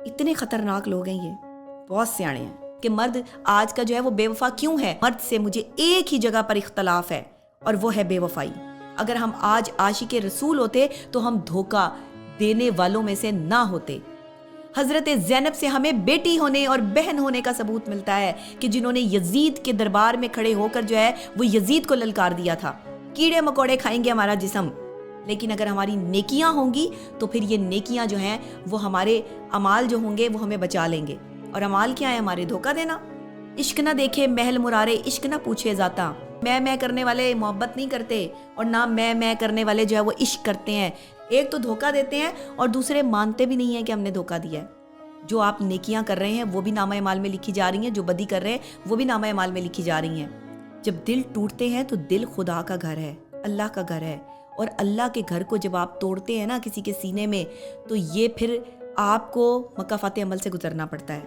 اتنے خطرناک لوگ ہیں یہ، بہت سیانے ہیں کہ مرد آج کا جو ہے وہ بے وفا کیوں ہے۔ مرد سے مجھے ایک ہی جگہ پر اختلاف ہے اور وہ ہے بے وفائی۔ اگر ہم آج عاشق رسول ہوتے تو ہم دھوکہ دینے والوں میں سے نہ ہوتے۔ حضرت زینب سے ہمیں بیٹی ہونے اور بہن ہونے کا ثبوت ملتا ہے کہ جنہوں نے یزید کے دربار میں کھڑے ہو کر جو ہے وہ یزید کو للکار دیا تھا، کیڑے مکوڑے کھائیں گے ہمارا جسم، لیکن اگر ہماری نیکیاں ہوں گی تو پھر یہ نیکیاں جو ہیں وہ ہمارے اعمال جو ہوں گے وہ ہمیں بچا لیں گے۔ اور اعمال کیا ہے؟ ہمارے دھوکہ دینا۔ عشق نہ دیکھے محل مرارے، عشق نہ پوچھے ذاتا۔ میں کرنے والے محبت نہیں کرتے اور نہ میں کرنے والے جو ہے وہ عشق کرتے ہیں۔ ایک تو دھوکہ دیتے ہیں اور دوسرے مانتے بھی نہیں ہیں کہ ہم نے دھوکہ دیا ہے۔ جو آپ نیکیاں کر رہے ہیں وہ بھی نامہ اعمال میں لکھی جا رہی ہیں، جو بدی کر رہے ہیں وہ بھی نامہ اعمال میں لکھی جا رہی ہیں۔ جب دل ٹوٹتے ہیں تو دل خدا کا گھر ہے، اللہ کا گھر ہے، اور اللہ کے گھر کو جب آپ توڑتے ہیں نا کسی کے سینے میں تو یہ پھر آپ کو مکافات عمل سے گزرنا پڑتا ہے۔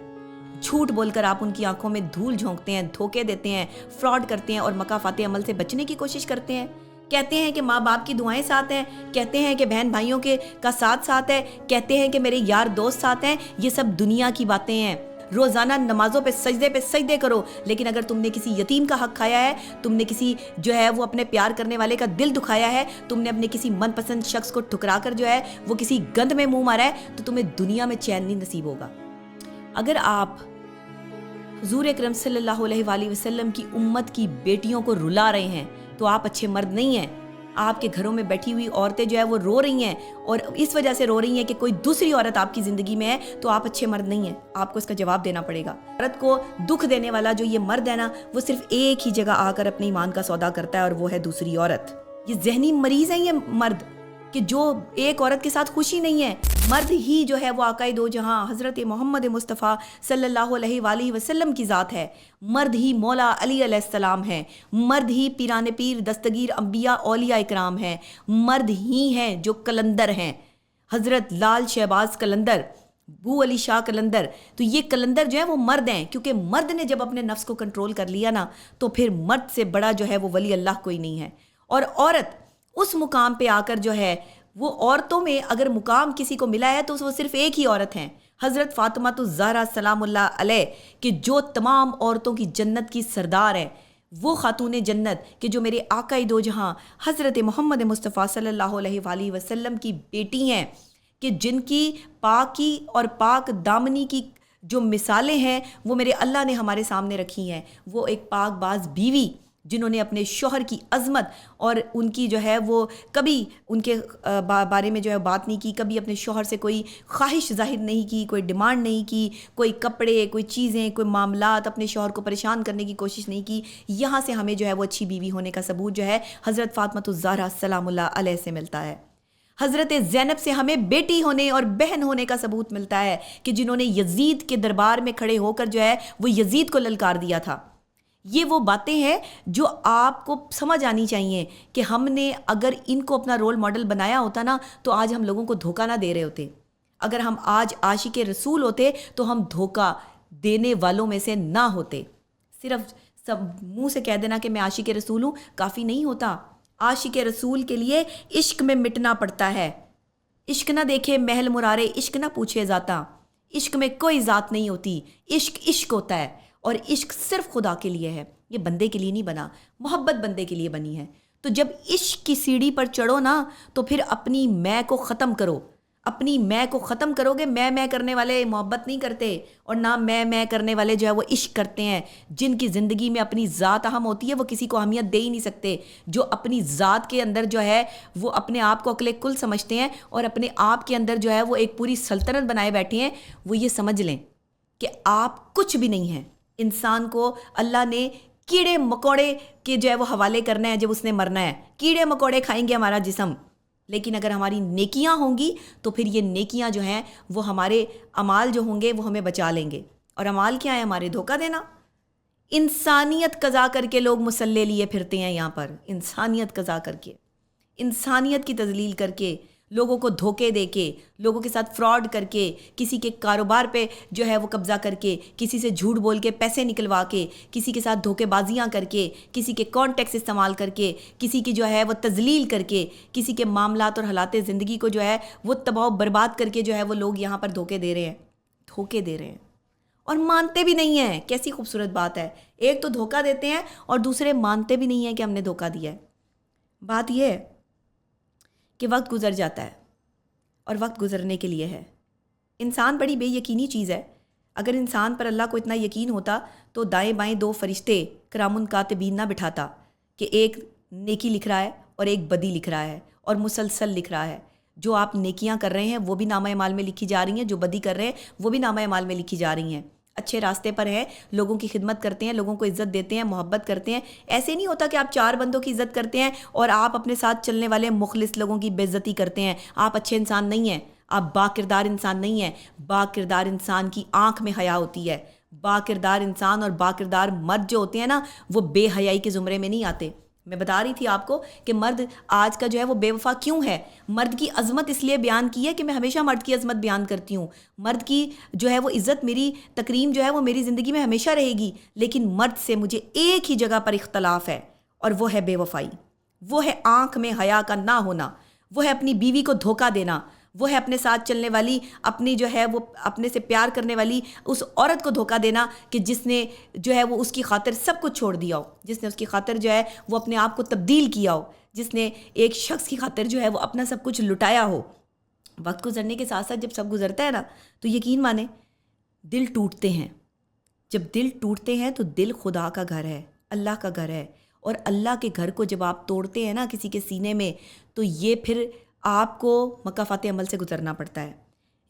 جھوٹ بول کر آپ ان کی آنکھوں میں دھول جھونکتے ہیں، دھوکے دیتے ہیں، فراڈ کرتے ہیں اور مکافات عمل سے بچنے کی کوشش کرتے ہیں۔ کہتے ہیں کہ ماں باپ کی دعائیں ساتھ ہیں، کہتے ہیں کہ بہن بھائیوں کا ساتھ ہے، کہتے ہیں کہ میرے یار دوست ساتھ ہیں۔ یہ سب دنیا کی باتیں ہیں۔ روزانہ نمازوں پہ سجدے کرو، لیکن اگر تم نے کسی یتیم کا حق کھایا ہے، تم نے کسی جو ہے وہ اپنے پیار کرنے والے کا دل دکھایا ہے، تم نے اپنے کسی من پسند شخص کو ٹھکرا کر جو ہے وہ کسی گند میں منہ مارا ہے، تو تمہیں دنیا میں چین نہیں نصیب ہوگا۔ اگر آپ حضور اکرم صلی اللہ علیہ وآلہ وسلم کی امت کی بیٹیوں کو رلا رہے ہیں تو آپ اچھے مرد نہیں ہیں۔ آپ کے گھروں میں بیٹھی ہوئی عورتیں جو ہے وہ رو رہی ہیں اور اس وجہ سے رو رہی ہیں کہ کوئی دوسری عورت آپ کی زندگی میں ہے، تو آپ اچھے مرد نہیں ہیں۔ آپ کو اس کا جواب دینا پڑے گا۔ عورت کو دکھ دینے والا جو یہ مرد ہے نا، وہ صرف ایک ہی جگہ آ کر اپنے ایمان کا سودا کرتا ہے اور وہ ہے دوسری عورت۔ یہ ذہنی مریض ہیں یہ مرد کہ جو ایک عورت کے ساتھ خوشی نہیں ہے۔ مرد ہی جو ہے وہ آقائے دو جہاں حضرت محمد مصطفیٰ صلی اللہ علیہ وآلہ وسلم کی ذات ہے۔ مرد ہی مولا علی علیہ السلام ہے۔ مرد ہی پیران پیر دستگیر انبیاء اولیاء اکرام ہیں۔ مرد ہی ہیں جو کلندر ہیں، حضرت لال شہباز کلندر، بو علی شاہ کلندر۔ تو یہ کلندر جو ہے وہ مرد ہیں، کیونکہ مرد نے جب اپنے نفس کو کنٹرول کر لیا نا تو پھر مرد سے بڑا جو ہے وہ ولی اللہ کوئی نہیں ہے۔ اور عورت اس مقام پہ آ کر جو ہے وہ عورتوں میں اگر مقام کسی کو ملا ہے تو وہ صرف ایک ہی عورت ہیں، حضرت فاطمہ الزہرا سلام اللہ علیہ، کہ جو تمام عورتوں کی جنت کی سردار ہے، وہ خاتون جنت کہ جو میرے آقا دو جہاں حضرت محمد مصطفیٰ صلی اللہ علیہ وآلہ وسلم کی بیٹی ہیں، کہ جن کی پاکی اور پاک دامنی کی جو مثالیں ہیں وہ میرے اللہ نے ہمارے سامنے رکھی ہیں۔ وہ ایک پاک باز بیوی جنہوں نے اپنے شوہر کی عظمت اور ان کی جو ہے وہ کبھی ان کے بارے میں جو ہے بات نہیں کی، کبھی اپنے شوہر سے کوئی خواہش ظاہر نہیں کی، کوئی ڈیمانڈ نہیں کی، کوئی کپڑے، کوئی چیزیں، کوئی معاملات اپنے شوہر کو پریشان کرنے کی کوشش نہیں کی۔ یہاں سے ہمیں جو ہے وہ اچھی بیوی ہونے کا ثبوت جو ہے حضرت فاطمہ الزہرا سلام اللہ علیہ سے ملتا ہے۔ حضرت زینب سے ہمیں بیٹی ہونے اور بہن ہونے کا ثبوت ملتا ہے کہ جنہوں نے یزید کے دربار میں کھڑے ہو کر جو ہے وہ یزید کو للکار دیا تھا۔ یہ وہ باتیں ہیں جو آپ کو سمجھ آنی چاہیے کہ ہم نے اگر ان کو اپنا رول ماڈل بنایا ہوتا نا تو آج ہم لوگوں کو دھوکہ نہ دے رہے ہوتے۔ اگر ہم آج عاشق رسول ہوتے تو ہم دھوکہ دینے والوں میں سے نہ ہوتے۔ صرف سب منہ سے کہہ دینا کہ میں عاشق رسول ہوں کافی نہیں ہوتا۔ عاشق رسول کے لیے عشق میں مٹنا پڑتا ہے۔ عشق نہ دیکھے محل مرارے، عشق نہ پوچھے ذاتا۔ عشق میں کوئی ذات نہیں ہوتی، عشق عشق ہوتا ہے، اور عشق صرف خدا کے لیے ہے، یہ بندے کے لیے نہیں بنا۔ محبت بندے کے لیے بنی ہے۔ تو جب عشق کی سیڑھی پر چڑھو نا تو پھر اپنی میں کو ختم کرو۔ اپنی میں کو ختم کرو گے، میں کرنے والے محبت نہیں کرتے اور نہ میں کرنے والے جو ہے وہ عشق کرتے ہیں۔ جن کی زندگی میں اپنی ذات اہم ہوتی ہے وہ کسی کو اہمیت دے ہی نہیں سکتے۔ جو اپنی ذات کے اندر جو ہے وہ اپنے آپ کو عقل کل سمجھتے ہیں اور اپنے آپ کے اندر جو ہے وہ ایک پوری سلطنت بنائے بیٹھے ہیں، وہ یہ سمجھ لیں کہ آپ کچھ بھی نہیں ہیں۔ انسان کو اللہ نے کیڑے مکوڑے کے جو ہے وہ حوالے کرنا ہے جب اس نے مرنا ہے۔ کیڑے مکوڑے کھائیں گے ہمارا جسم، لیکن اگر ہماری نیکیاں ہوں گی تو پھر یہ نیکیاں جو ہیں وہ ہمارے اعمال جو ہوں گے وہ ہمیں بچا لیں گے۔ اور اعمال کیا ہے؟ ہمارے دھوکہ دینا۔ انسانیت قضا کر کے لوگ مسلح لیے پھرتے ہیں یہاں پر، انسانیت قضا کر کے، انسانیت کی تذلیل کر کے، لوگوں کو دھوکے دے کے، لوگوں کے ساتھ فراڈ کر کے، کسی کے کاروبار پہ جو ہے وہ قبضہ کر کے، کسی سے جھوٹ بول کے پیسے نکلوا کے، کسی کے ساتھ دھوکے بازیاں کر کے، کسی کے کانٹیکٹس استعمال کر کے، کسی کی جو ہے وہ تذلیل کر کے، کسی کے معاملات اور حالات زندگی کو جو ہے وہ تباہ و برباد کر کے جو ہے وہ لوگ یہاں پر دھوکے دے رہے ہیں۔ دھوکے دے رہے ہیں اور مانتے بھی نہیں ہیں. کیسی خوبصورت بات ہے. ایک تو دھوکہ دیتے ہیں اور دوسرے مانتے بھی نہیں ہیں کہ ہم نے دھوکہ دیا ہے. بات یہ ہے کہ وقت گزر جاتا ہے اور وقت گزرنے کے لیے ہے. انسان بڑی بے یقینی چیز ہے. اگر انسان پر اللہ کو اتنا یقین ہوتا تو دائیں بائیں 2 فرشتے کرام کاتبین نہ بٹھاتا کہ ایک نیکی لکھ رہا ہے اور ایک بدی لکھ رہا ہے اور مسلسل لکھ رہا ہے. جو آپ نیکیاں کر رہے ہیں وہ بھی نامہ اعمال میں لکھی جا رہی ہیں, جو بدی کر رہے ہیں وہ بھی نامہ اعمال میں لکھی جا رہی ہیں. اچھے راستے پر ہیں, لوگوں کی خدمت کرتے ہیں, لوگوں کو عزت دیتے ہیں, محبت کرتے ہیں. ایسے نہیں ہوتا کہ آپ 4 بندوں کی عزت کرتے ہیں اور آپ اپنے ساتھ چلنے والے مخلص لوگوں کی بے عزتی کرتے ہیں. آپ اچھے انسان نہیں ہیں, آپ با کردار انسان نہیں ہیں. با کردار انسان کی آنکھ میں حیا ہوتی ہے. با کردار انسان اور با کردار مرد جو ہوتے ہیں نا, وہ بے حیائی کے زمرے میں نہیں آتے. میں بتا رہی تھی آپ کو کہ مرد آج کا جو ہے وہ بے وفا کیوں ہے. مرد کی عظمت اس لیے بیان کی ہے کہ میں ہمیشہ مرد کی عظمت بیان کرتی ہوں. مرد کی جو ہے وہ عزت, میری تکریم جو ہے وہ میری زندگی میں ہمیشہ رہے گی. لیکن مرد سے مجھے ایک ہی جگہ پر اختلاف ہے اور وہ ہے بے وفائی. وہ ہے آنکھ میں حیا کا نہ ہونا. وہ ہے اپنی بیوی کو دھوکہ دینا. وہ ہے اپنے ساتھ چلنے والی, اپنی جو ہے وہ اپنے سے پیار کرنے والی اس عورت کو دھوکہ دینا کہ جس نے جو ہے وہ اس کی خاطر سب کچھ چھوڑ دیا ہو, جس نے اس کی خاطر جو ہے وہ اپنے آپ کو تبدیل کیا ہو, جس نے ایک شخص کی خاطر جو ہے وہ اپنا سب کچھ لٹایا ہو. وقت گزرنے کے ساتھ ساتھ جب سب گزرتا ہے نا تو یقین مانیں دل ٹوٹتے ہیں. جب دل ٹوٹتے ہیں تو دل خدا کا گھر ہے, اللہ کا گھر ہے. اور اللہ کے گھر کو جب آپ توڑتے ہیں نا کسی کے سینے میں, تو یہ پھر آپ کو مکافات عمل سے گزرنا پڑتا ہے.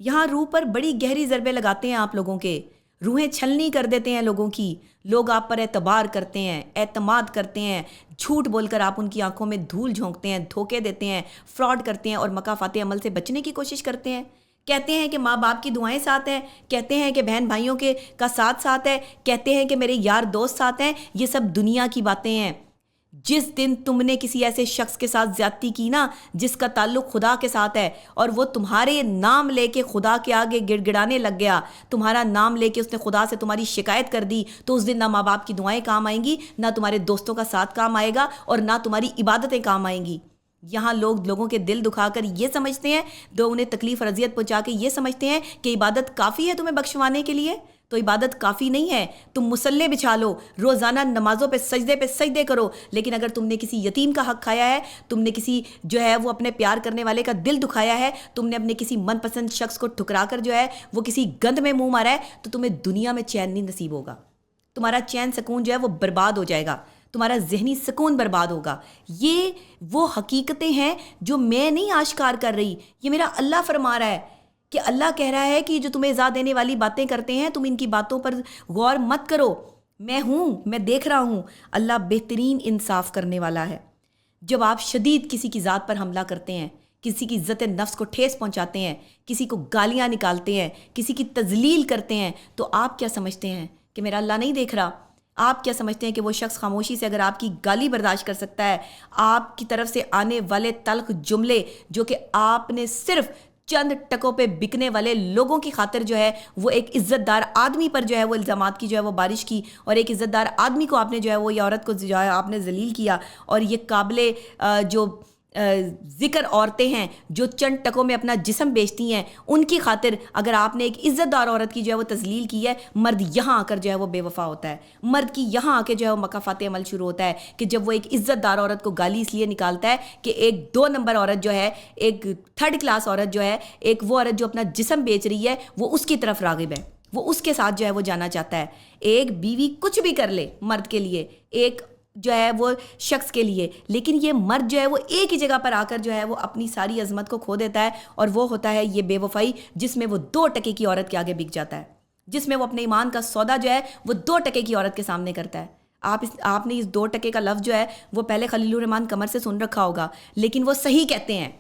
یہاں روح پر بڑی گہری ضربے لگاتے ہیں آپ لوگوں کے, روحیں چھلنی کر دیتے ہیں لوگوں کی. لوگ آپ پر اعتبار کرتے ہیں, اعتماد کرتے ہیں, جھوٹ بول کر آپ ان کی آنکھوں میں دھول جھونکتے ہیں, دھوکے دیتے ہیں, فراڈ کرتے ہیں اور مکافات عمل سے بچنے کی کوشش کرتے ہیں. کہتے ہیں کہ ماں باپ کی دعائیں ساتھ ہیں, کہتے ہیں کہ بہن بھائیوں کے کا ساتھ ہے, کہتے ہیں کہ میرے یار دوست ساتھ ہیں. یہ سب دنیا کی باتیں ہیں. جس دن تم نے کسی ایسے شخص کے ساتھ زیادتی کی نا جس کا تعلق خدا کے ساتھ ہے, اور وہ تمہارے نام لے کے خدا کے آگے گڑ گڑانے لگ گیا, تمہارا نام لے کے اس نے خدا سے تمہاری شکایت کر دی, تو اس دن نہ ماں باپ کی دعائیں کام آئیں گی, نہ تمہارے دوستوں کا ساتھ کام آئے گا, اور نہ تمہاری عبادتیں کام آئیں گی. یہاں لوگ لوگوں کے دل دکھا کر یہ سمجھتے ہیں, لوگ انہیں تکلیف اور اذیت پہنچا کے یہ سمجھتے ہیں کہ عبادت کافی ہے تمہیں بخشوانے کے لیے. تو عبادت کافی نہیں ہے. تم مصلے بچھا لو, روزانہ نمازوں پہ سجدے کرو, لیکن اگر تم نے کسی یتیم کا حق کھایا ہے, تم نے کسی جو ہے وہ اپنے پیار کرنے والے کا دل دکھایا ہے, تم نے اپنے کسی من پسند شخص کو ٹھکرا کر جو ہے وہ کسی گند میں منہ مارا ہے, تو تمہیں دنیا میں چین نہیں نصیب ہوگا. تمہارا چین سکون جو ہے وہ برباد ہو جائے گا, تمہارا ذہنی سکون برباد ہوگا. یہ وہ حقیقتیں ہیں جو میں نہیں آشکار کر رہی, یہ میرا اللہ فرما رہا ہے. کہ اللہ کہہ رہا ہے کہ جو تمہیں ایذا دینے والی باتیں کرتے ہیں تم ان کی باتوں پر غور مت کرو, میں ہوں, میں دیکھ رہا ہوں. اللہ بہترین انصاف کرنے والا ہے. جب آپ شدید کسی کی ذات پر حملہ کرتے ہیں, کسی کی عزت نفس کو ٹھیس پہنچاتے ہیں, کسی کو گالیاں نکالتے ہیں, کسی کی تذلیل کرتے ہیں, تو آپ کیا سمجھتے ہیں کہ میرا اللہ نہیں دیکھ رہا؟ آپ کیا سمجھتے ہیں کہ وہ شخص خاموشی سے اگر آپ کی گالی برداشت کر سکتا ہے, آپ کی طرف سے آنے والے تلخ جملے جو کہ آپ نے صرف چند ٹکوں پہ بکنے والے لوگوں کی خاطر جو ہے وہ ایک عزت دار آدمی پر جو ہے وہ الزامات کی جو ہے وہ بارش کی, اور ایک عزت دار آدمی کو آپ نے جو ہے وہ یہ عورت کو جو ہے آپ نے ذلیل کیا, اور یہ قابل جو ذکر عورتیں ہیں جو چند ٹکوں میں اپنا جسم بیچتی ہیں, ان کی خاطر اگر آپ نے ایک عزت دار عورت کی جو ہے وہ تذلیل کی ہے, مرد یہاں آ کر جو ہے وہ بے وفا ہوتا ہے. مرد کی یہاں آ کے جو ہے وہ مکافات عمل شروع ہوتا ہے کہ جب وہ ایک عزت دار عورت کو گالی اس لیے نکالتا ہے کہ ایک 2 نمبر عورت جو ہے, ایک 3rd کلاس عورت جو ہے, ایک وہ عورت جو اپنا جسم بیچ رہی ہے, وہ اس کی طرف راغب ہے, وہ اس کے ساتھ جو ہے وہ جانا چاہتا ہے. ایک بیوی کچھ بھی کر لے مرد کے لیے, ایک جو ہے وہ شخص کے لیے, لیکن یہ مرد جو ہے وہ ایک ہی جگہ پر آ کر جو ہے وہ اپنی ساری عظمت کو کھو دیتا ہے, اور وہ ہوتا ہے یہ بے وفائی, جس میں وہ 2 ٹکے کی عورت کے آگے بک جاتا ہے, جس میں وہ اپنے ایمان کا سودا جو ہے وہ 2 ٹکے کی عورت کے سامنے کرتا ہے. آپ نے اس 2 ٹکے کا لفظ جو ہے وہ پہلے خلیل الرحمن قمر سے سن رکھا ہوگا, لیکن وہ صحیح کہتے ہیں.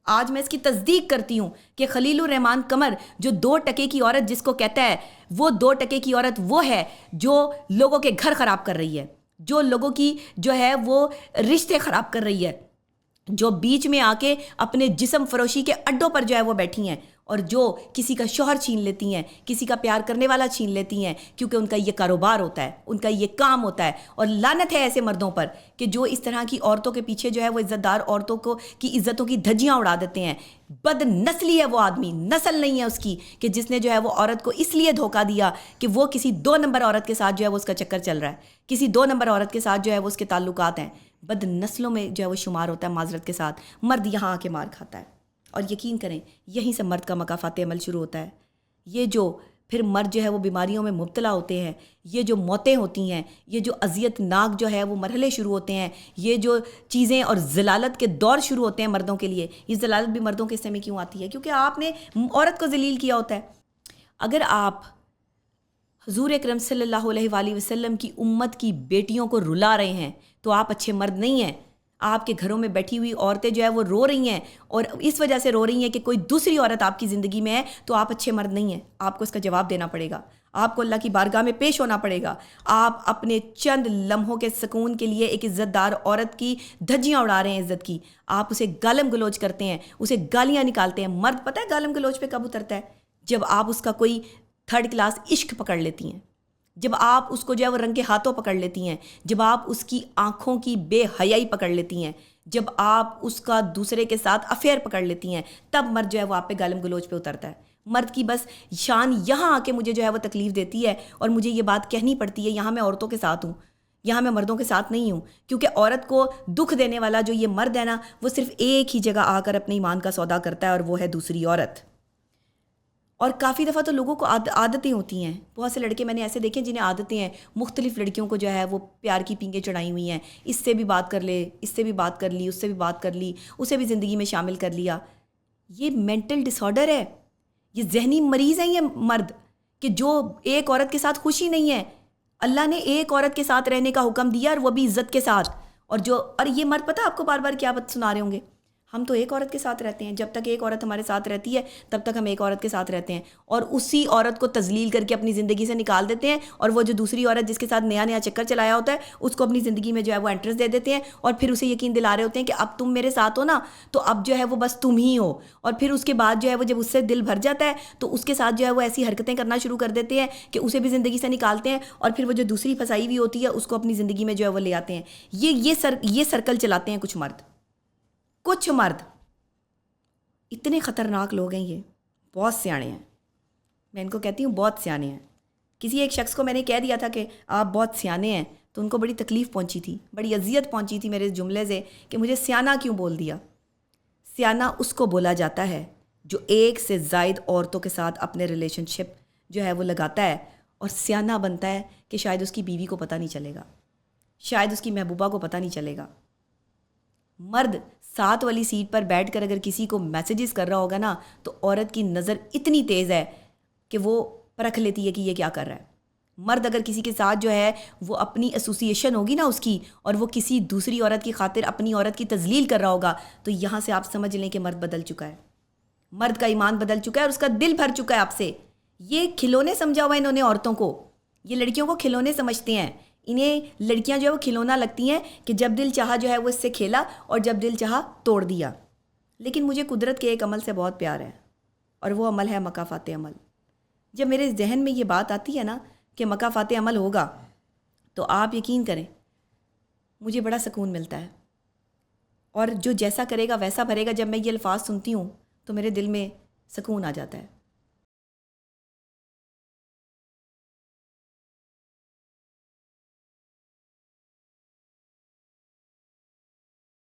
آج میں اس کی تصدیق کرتی ہوں کہ خلیل الرحمن قمر جو 2 ٹکے کی عورت جس کو کہتا ہے, وہ 2 ٹکے کی عورت وہ ہے جو لوگوں کے گھر خراب کر رہی ہے, جو لوگوں کی جو ہے وہ رشتے خراب کر رہی ہے, جو بیچ میں آ کے اپنے جسم فروشی کے اڈوں پر جو ہے وہ بیٹھی ہیں, اور جو کسی کا شوہر چھین لیتی ہیں، کسی کا پیار کرنے والا چھین لیتی ہیں، کیونکہ ان کا یہ کاروبار ہوتا ہے، ان کا یہ کام ہوتا ہے. اور لعنت ہے ایسے مردوں پر کہ جو اس طرح کی عورتوں کے پیچھے جو ہے وہ عزت دار عورتوں کو کی عزتوں کی دھجیاں اڑا دیتے ہیں. بد نسلی ہے وہ آدمی، نسل نہیں ہے اس کی، کہ جس نے جو ہے وہ عورت کو اس لیے دھوکہ دیا کہ وہ کسی 2 نمبر عورت کے ساتھ جو ہے وہ اس کا چکر چل رہا ہے، کسی 2 نمبر عورت کے ساتھ جو ہے وہ اس کے تعلقات ہیں. بد نسلوں میں جو ہے وہ شمار ہوتا ہے معذرت کے ساتھ. مرد یہاں آ کے مار کھاتا ہے، اور یقین کریں یہیں سے مرد کا مکافات عمل شروع ہوتا ہے. یہ جو پھر مرد جو ہے وہ بیماریوں میں مبتلا ہوتے ہیں، یہ جو موتیں ہوتی ہیں، یہ جو اذیت ناک جو ہے وہ مرحلے شروع ہوتے ہیں، یہ جو چیزیں اور ذلالت کے دور شروع ہوتے ہیں مردوں کے لیے. یہ ذلالت بھی مردوں کے حصے میں کیوں آتی ہے؟ کیونکہ آپ نے عورت کو ذلیل کیا ہوتا ہے. اگر آپ حضور اکرم صلی اللہ علیہ وآلہ وسلم کی امت کی بیٹیوں کو رلا رہے ہیں تو آپ اچھے مرد نہیں ہیں. آپ کے گھروں میں بیٹھی ہوئی عورتیں جو ہے وہ رو رہی ہیں، اور اس وجہ سے رو رہی ہیں کہ کوئی دوسری عورت آپ کی زندگی میں ہے، تو آپ اچھے مرد نہیں ہیں. آپ کو اس کا جواب دینا پڑے گا، آپ کو اللہ کی بارگاہ میں پیش ہونا پڑے گا. آپ اپنے چند لمحوں کے سکون کے لیے ایک عزت دار عورت کی دھجیاں اڑا رہے ہیں عزت کی. آپ اسے گالم گلوچ کرتے ہیں، اسے گالیاں نکالتے ہیں. مرد پتہ ہے گالم گلوچ پہ کب اترتا ہے؟ جب آپ اس کا کوئی 3rd کلاس عشق پکڑ لیتی ہیں، جب آپ اس کو جو ہے وہ رنگ کے ہاتھوں پکڑ لیتی ہیں، جب آپ اس کی آنکھوں کی بے حیائی پکڑ لیتی ہیں، جب آپ اس کا دوسرے کے ساتھ افیئر پکڑ لیتی ہیں، تب مرد جو ہے وہ آپ پہ گالم گلوچ پہ اترتا ہے. مرد کی بس شان یہاں آ کے مجھے جو ہے وہ تکلیف دیتی ہے، اور مجھے یہ بات کہنی پڑتی ہے. یہاں میں عورتوں کے ساتھ ہوں، یہاں میں مردوں کے ساتھ نہیں ہوں، کیونکہ عورت کو دکھ دینے والا جو یہ مرد ہے نا، وہ صرف ایک ہی جگہ آ کر اپنے ایمان کا سودا کرتا ہے، اور وہ ہے دوسری عورت. اور کافی دفعہ تو لوگوں کو عادتیں ہوتی ہیں. بہت سے لڑکے میں نے ایسے دیکھے جنہیں عادتیں ہیں، مختلف لڑکیوں کو جو ہے وہ پیار کی پینگیں چڑھائی ہوئی ہیں. اس سے بھی بات کر لے، اس سے بھی بات کر لی، اس سے بھی بات کر لی، اسے بھی زندگی میں شامل کر لیا. یہ مینٹل ڈس آرڈر ہے، یہ ذہنی مریض ہیں یہ مرد، کہ جو ایک عورت کے ساتھ خوشی نہیں ہے. اللہ نے ایک عورت کے ساتھ رہنے کا حکم دیا، اور وہ بھی عزت کے ساتھ. اور یہ مرد پتہ آپ کو بار بار کیا بات سنا رہے ہوں گے؟ ہم تو ایک عورت کے ساتھ رہتے ہیں، جب تک ایک عورت ہمارے ساتھ رہتی ہے تب تک ہم ایک عورت کے ساتھ رہتے ہیں، اور اسی عورت کو تذلیل کر کے اپنی زندگی سے نکال دیتے ہیں. اور وہ جو دوسری عورت جس کے ساتھ نیا نیا چکر چلایا ہوتا ہے، اس کو اپنی زندگی میں جو ہے وہ انٹرسٹ دے دیتے ہیں، اور پھر اسے یقین دلا رہے ہوتے ہیں کہ اب تم میرے ساتھ ہو نا، تو اب جو ہے وہ بس تم ہی ہو. اور پھر اس کے بعد جو ہے وہ جب اس سے دل بھر جاتا ہے تو اس کے ساتھ جو ہے وہ ایسی حرکتیں کرنا شروع کر دیتے ہیں کہ اسے بھی زندگی سے نکالتے ہیں، اور پھر وہ جو دوسری پھنسائی ہوئی ہوتی ہے اس کو اپنی زندگی میں جو ہے وہ لے آتے ہیں. یہ سرکل چلاتے ہیں کچھ مرد. اتنے خطرناک لوگ ہیں یہ، بہت سیانے ہیں. میں ان کو کہتی ہوں بہت سیانے ہیں. کسی ایک شخص کو میں نے کہہ دیا تھا کہ آپ بہت سیانے ہیں، تو ان کو بڑی تکلیف پہنچی تھی، بڑی اذیت پہنچی تھی میرے اس جملے سے کہ مجھے سیانہ کیوں بول دیا. سیانہ اس کو بولا جاتا ہے جو ایک سے زائد عورتوں کے ساتھ اپنے ریلیشن شپ جو ہے وہ لگاتا ہے، اور سیانہ بنتا ہے کہ شاید اس کی بیوی کو پتہ نہیں چلے گا، شاید اس کی محبوبہ کو پتہ نہیں چلے گا. مرد 7 والی سیٹ پر بیٹھ کر اگر کسی کو میسیجز کر رہا ہوگا نا، تو عورت کی نظر اتنی تیز ہے کہ وہ پرکھ لیتی ہے کہ یہ کیا کر رہا ہے. مرد اگر کسی کے ساتھ جو ہے وہ اپنی ایسوسیشن ہوگی نا اس کی، اور وہ کسی دوسری عورت کی خاطر اپنی عورت کی تذلیل کر رہا ہوگا، تو یہاں سے آپ سمجھ لیں کہ مرد بدل چکا ہے، مرد کا ایمان بدل چکا ہے، اور اس کا دل بھر چکا ہے آپ سے. یہ کھلونے سمجھا ہوا انہوں نے عورتوں کو، یہ لڑکیوں کو کھلونے سمجھتے ہیں. انہیں لڑکیاں جو ہے وہ کھلونا لگتی ہیں کہ جب دل چاہا جو ہے وہ اس سے کھیلا، اور جب دل چاہا توڑ دیا. لیکن مجھے قدرت کے ایک عمل سے بہت پیار ہے، اور وہ عمل ہے مکافات عمل. جب میرے ذہن میں یہ بات آتی ہے نا کہ مکافات عمل ہوگا، تو آپ یقین کریں مجھے بڑا سکون ملتا ہے. اور جو جیسا کرے گا ویسا بھرے گا، جب میں یہ الفاظ سنتی ہوں تو میرے دل میں سکون آ جاتا ہے.